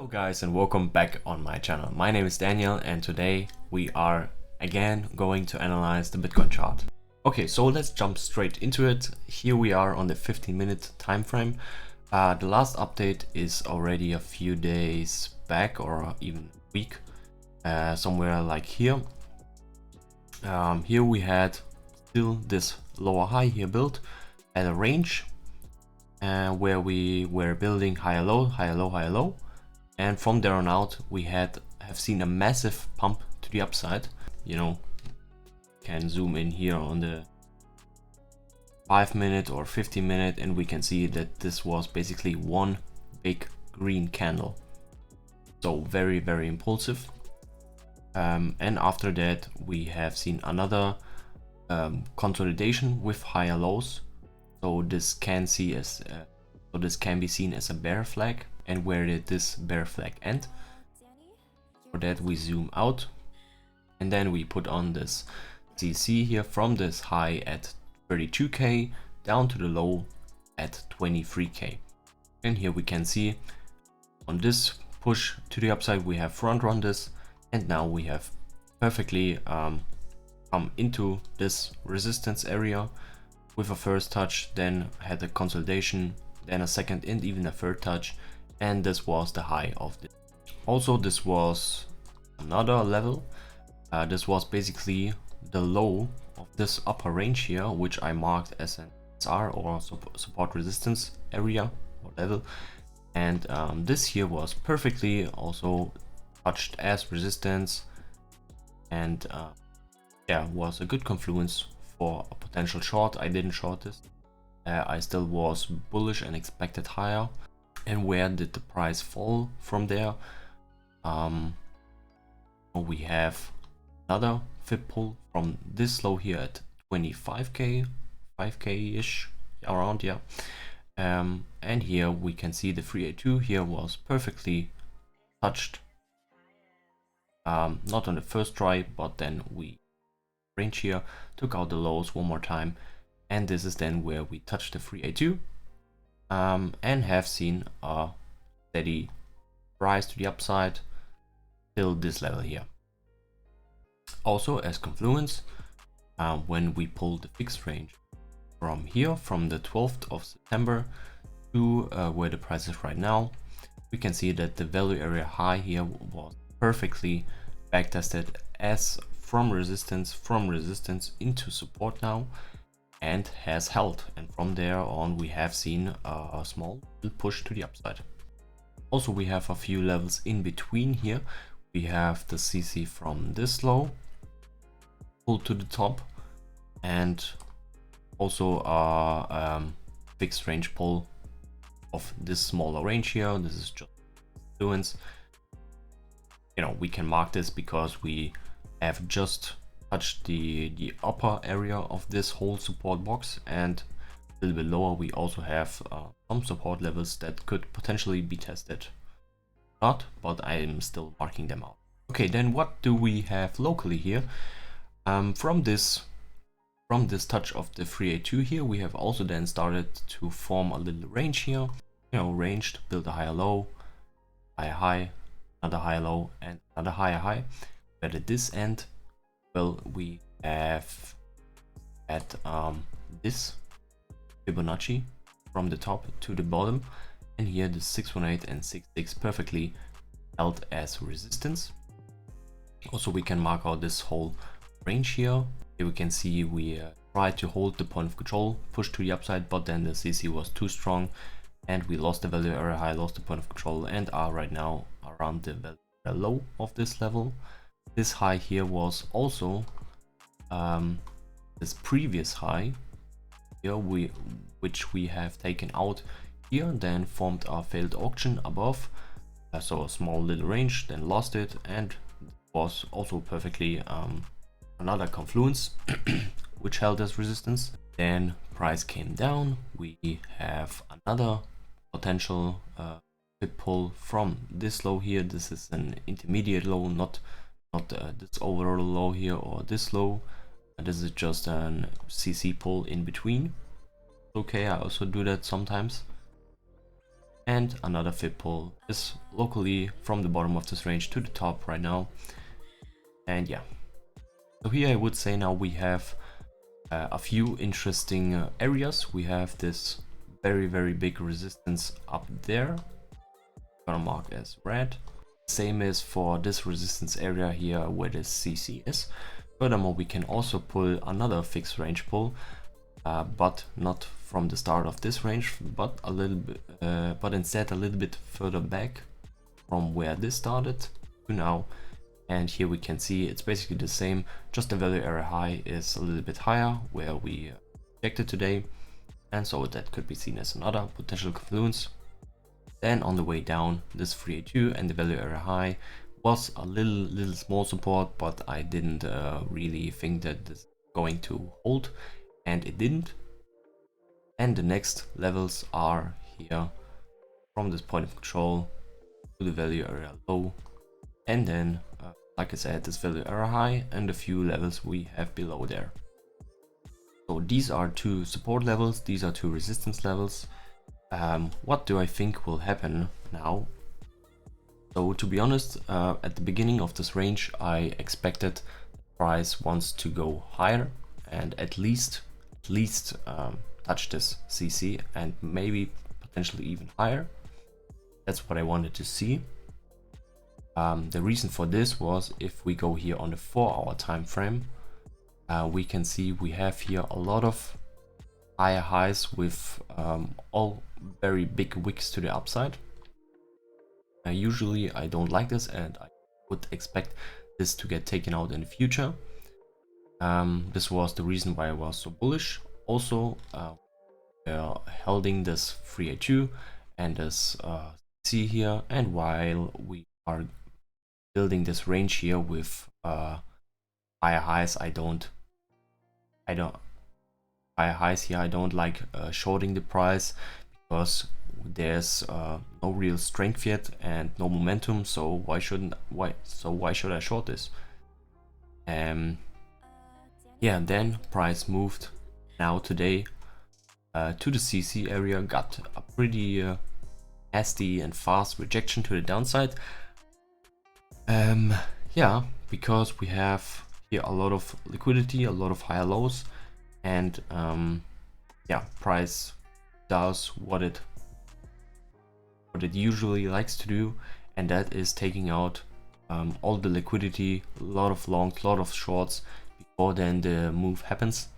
Hello guys and welcome back on my channel. My name is Daniel and today we are again going to analyze the Bitcoin chart. Okay, so let's jump straight into it. Here we are on the 15-minute time frame. The last update is already a few days back or even a week, somewhere like here. Here we had still this lower high here built at a range where we were building higher low, higher low, higher low. And from there on out, we have seen a massive pump to the upside. You know, can zoom in here on the 5-minute or 15-minute, and we can see that this was basically one big green candle. So very, very impulsive. And after that, we have seen another consolidation with higher lows. So this can be seen as a bear flag. And where did this bear flag end? For that we zoom out and then we put on this CC here from this high at 32k down to the low at 23k. And here we can see on this push to the upside we have front run this, and now we have perfectly come into this resistance area with a first touch, then had a consolidation, then a second and even a third touch. And this was the high of this. Also, this was another level. This was basically the low of this upper range here, which I marked as an SR or support resistance area or level. And this here was perfectly also touched as resistance, and yeah, was a good confluence for a potential short. I didn't short this. I still was bullish and expected higher. And where did the price fall from there? We have another fib pull from this low here at 25k, 5k ish around, yeah. And here we can see the 382 here was perfectly touched, not on the first try, but then we range here, took out the lows one more time, and this is then where we touched the 382. And have seen a steady rise to the upside till this level here. Also as confluence, when we pull the fixed range from here, from the 12th of September to where the price is right now, we can see that the value area high here was perfectly backtested as from resistance into support now, and has held, and from there on we have seen a small push to the upside. Also we have a few levels in between here. We have the CC from this low pull to the top, and also a fixed range pull of this smaller range here. This is just influence. You know, we can mark this because we have just touch the upper area of this whole support box, and a little bit lower we also have some support levels that could potentially be tested. Not, but I am still marking them out. Okay, then what do we have locally here? From this touch of the 382 here, we have also then started to form a little range here. You know, ranged, build a higher low, higher high, another higher low, and another higher high. But at this end, well, we have at this Fibonacci from the top to the bottom, and here the 618 and 66 perfectly held as resistance. Also we can mark out this whole range here. Here we can see we tried to hold the point of control, push to the upside, but then the CC was too strong and we lost the value area high, lost the point of control, and are right now around the value low of this level. This high here was also this previous high here, which we have taken out here, then formed a failed auction above, so a small little range, then lost it, and was also perfectly another confluence which held as resistance. Then price came down. We have another potential pull from this low here. This is an intermediate low, not this overall low here or this low. This is just an CC pull in between. Okay, I also do that sometimes. and another fib pull is locally from the bottom of this range to the top right now. And yeah, so here I would say now we have a few interesting areas. We have this very big resistance up there, gonna mark as red. Same as for this resistance area here where this CC is. Furthermore, we can also pull another fixed range pull, but not from the start of this range, but a little bit, but instead a little bit further back from where this started to now. And here we can see it's basically the same, just the value area high is a little bit higher where we rejected today, and so that could be seen as another potential confluence. Then on the way down, this 382 and the value area high was a little small support, but I didn't really think that this is going to hold, and it didn't. And the next levels are here from this point of control to the value area low, and then like I said, this value area high and a few levels we have below there. So these are two support levels, these are two resistance levels. What do I think will happen now? So to be honest, at the beginning of this range, I expected the price wants to go higher and at least touch this CC and maybe potentially even higher. That's what I wanted to see. The reason for this was if we go here on the 4-hour time frame, we can see we have here a lot of higher highs with all very big wicks to the upside. Usually I don't like this, and I would expect this to get taken out in the future. This was the reason why I was so bullish. Also, holding this 382 and this C here, and while we are building this range here with higher highs, I don't like shorting the price because there's no real strength yet and no momentum. So why should I short this? Yeah, then price moved now today to the CC area, got a pretty nasty and fast rejection to the downside. Yeah, because we have here a lot of liquidity, a lot of higher lows, and yeah, price does what it usually likes to do, and that is taking out all the liquidity, a lot of longs, a lot of shorts before then the move happens.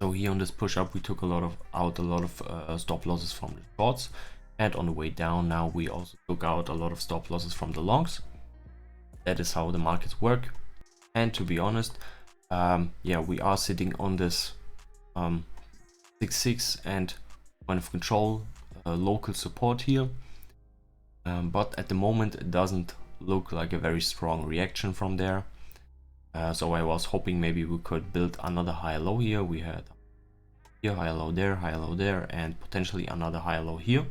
So here on this push up we took a lot of stop losses from the shorts, and on the way down now we also took out a lot of stop losses from the longs. That is how the markets work. And to be honest, yeah, we are sitting on this 6-6 and point of control local support here, but at the moment it doesn't look like a very strong reaction from there. So I was hoping maybe we could build another high low here. We had here high low there, and potentially another high low here.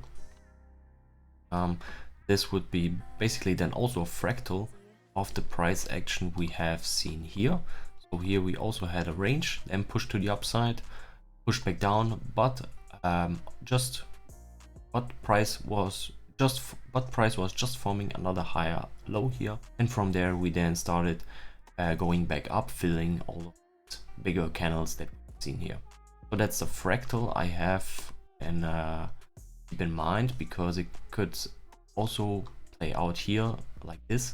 This would be basically then also a fractal of the price action we have seen here. So here we also had a range, then push to the upside, push back down, but price was just forming another higher low here, and from there we then started going back up, filling all of the bigger candles that we've seen here. So that's a fractal I have and keep in mind, because it could also play out here like this.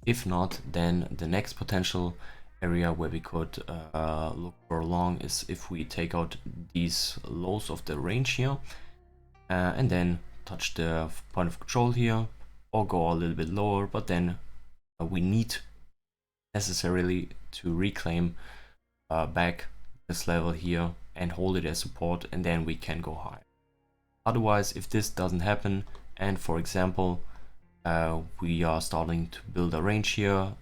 If not, then the next potential area where we could look for long is if we take out these lows of the range here and then touch the point of control here, or go a little bit lower, but then we need necessarily to reclaim back this level here and hold it as support, and then we can go high. Otherwise, if this doesn't happen, and for example we are starting to build a range here,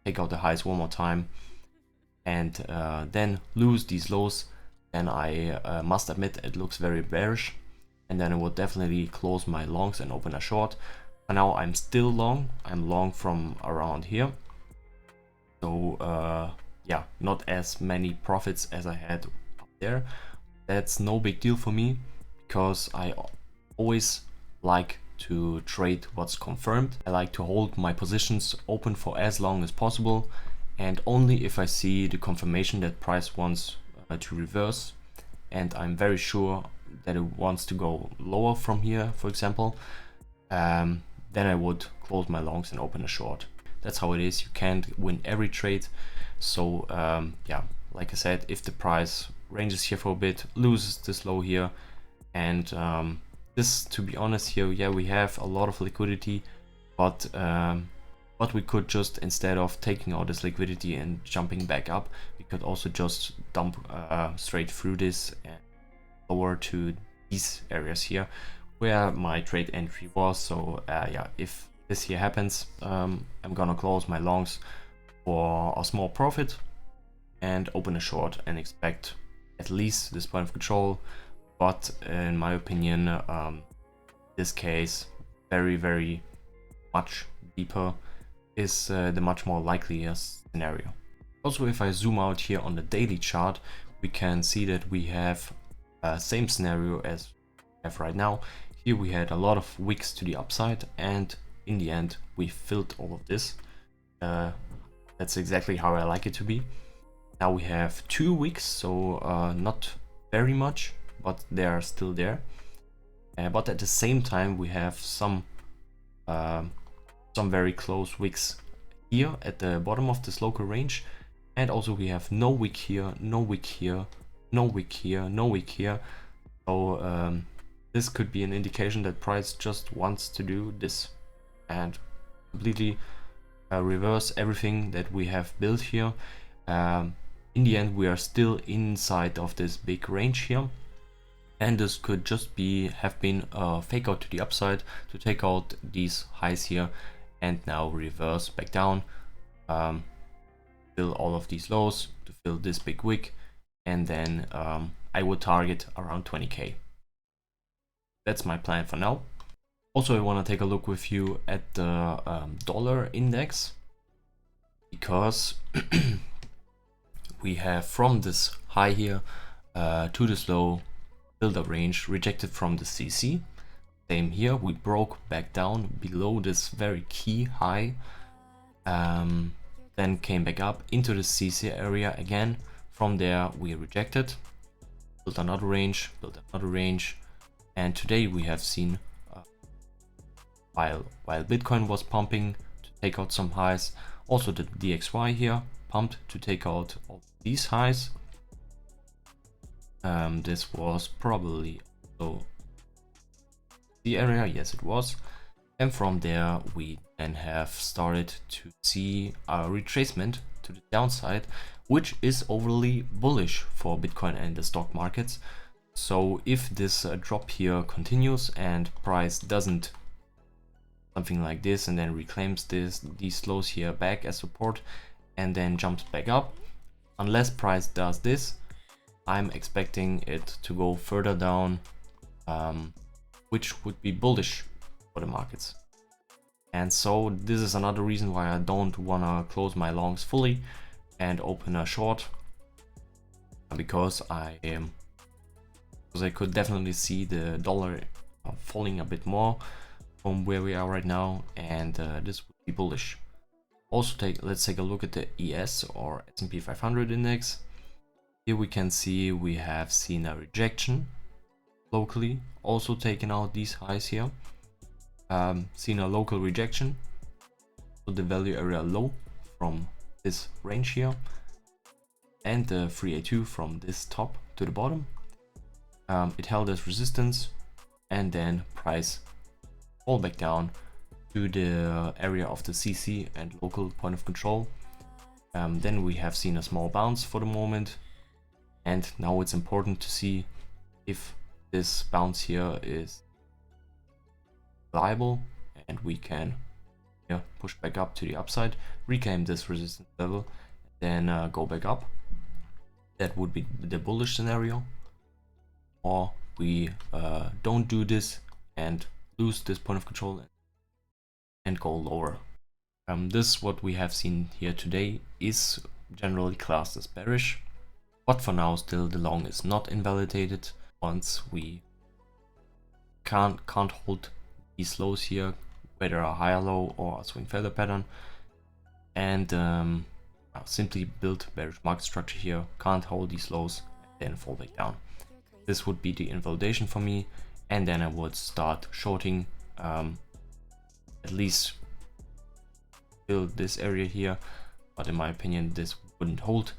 take out the highs one more time, and then lose these lows, then I must admit it looks very bearish, and then I would definitely close my longs and open a short. For now I'm still long, I'm long from around here, so yeah, not as many profits as I had up there. That's no big deal for me, because I always like to trade what's confirmed. I like to hold my positions open for as long as possible, and only if I see the confirmation that price wants to reverse and I'm very sure that it wants to go lower from here, for example, then I would close my longs and open a short. That's how it is. You can't win every trade. So yeah, like I said, if the price ranges here for a bit, loses this low here, and this, to be honest here, yeah, we have a lot of liquidity, but we could just, instead of taking all this liquidity and jumping back up, we could also just dump straight through this and lower to these areas here where my trade entry was. So yeah, if this here happens, I'm gonna close my longs for a small profit and open a short and expect at least this point of control. But in my opinion, this case, very much deeper is the much more likelier scenario. Also, if I zoom out here on the daily chart, we can see that we have same scenario as we have right now. Here we had a lot of wicks to the upside, and in the end we filled all of this. That's exactly how I like it to be. Now we have 2 wicks, so not very much, but they are still there. But at the same time we have some very close wicks here at the bottom of this local range, and also we have no wick here, no wick here, no wick here, no wick here. So this could be an indication that price just wants to do this and completely reverse everything that we have built here. In the end, we are still inside of this big range here, and this could just have been a fake out to the upside to take out these highs here and now reverse back down, fill all of these lows to fill this big wick, and then I would target around 20k. That's my plan for now. Also, I want to take a look with you at the dollar index, because we have from this high here to this low build up range, rejected from the CC. Same here, we broke back down below this very key high, then came back up into the CC area again. From there we rejected, built another range, and today we have seen while Bitcoin was pumping to take out some highs, also the DXY here pumped to take out all these highs. This was probably also the area, yes it was, and from there we then have started to see a retracement to the downside, which is overly bullish for Bitcoin and the stock markets. So if this drop here continues and price doesn't something like this and then reclaims these lows here back as support and then jumps back up, unless price does this, I'm expecting it to go further down, which would be bullish for the markets. And so this is another reason why I don't want to close my longs fully and open a short, because I could definitely see the dollar falling a bit more from where we are right now, and this would be bullish. Also, let's take a look at the ES or S&P 500 index. Here we can see we have seen a rejection locally, also taken out these highs here. Seen a local rejection, so the value area low from this range here, and the 382 from this top to the bottom. It held as resistance, and then price fall back down to the area of the CC and local point of control. Then we have seen a small bounce for the moment, and now it's important to see if this bounce here is reliable and we can push back up to the upside, reclaim this resistance level, then go back up. That would be the bullish scenario. Or we don't do this and lose this point of control and go lower. This, what we have seen here today, is generally classed as bearish, but for now still the long is not invalidated. Once we can't hold these lows here, whether a higher low or a swing failure pattern, and simply build bearish market structure here, can't hold these lows, and then fall back down. This would be the invalidation for me, and then I would start shorting, at least build this area here, but in my opinion this wouldn't hold.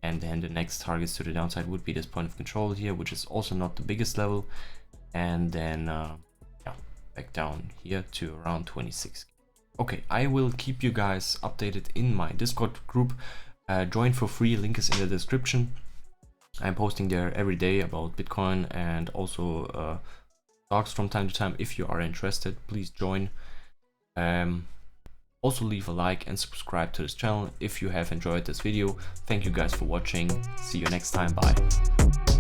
And then the next targets to the downside would be this point of control here, which is also not the biggest level, and then yeah, back down here to around 26. Okay, I will keep you guys updated in my Discord group. Join for free, link is in the description. I'm posting there every day about Bitcoin and also talks from time to time. If you are interested, please join. Also leave a like and subscribe to this channel if you have enjoyed this video. Thank you guys for watching. See you next time. Bye.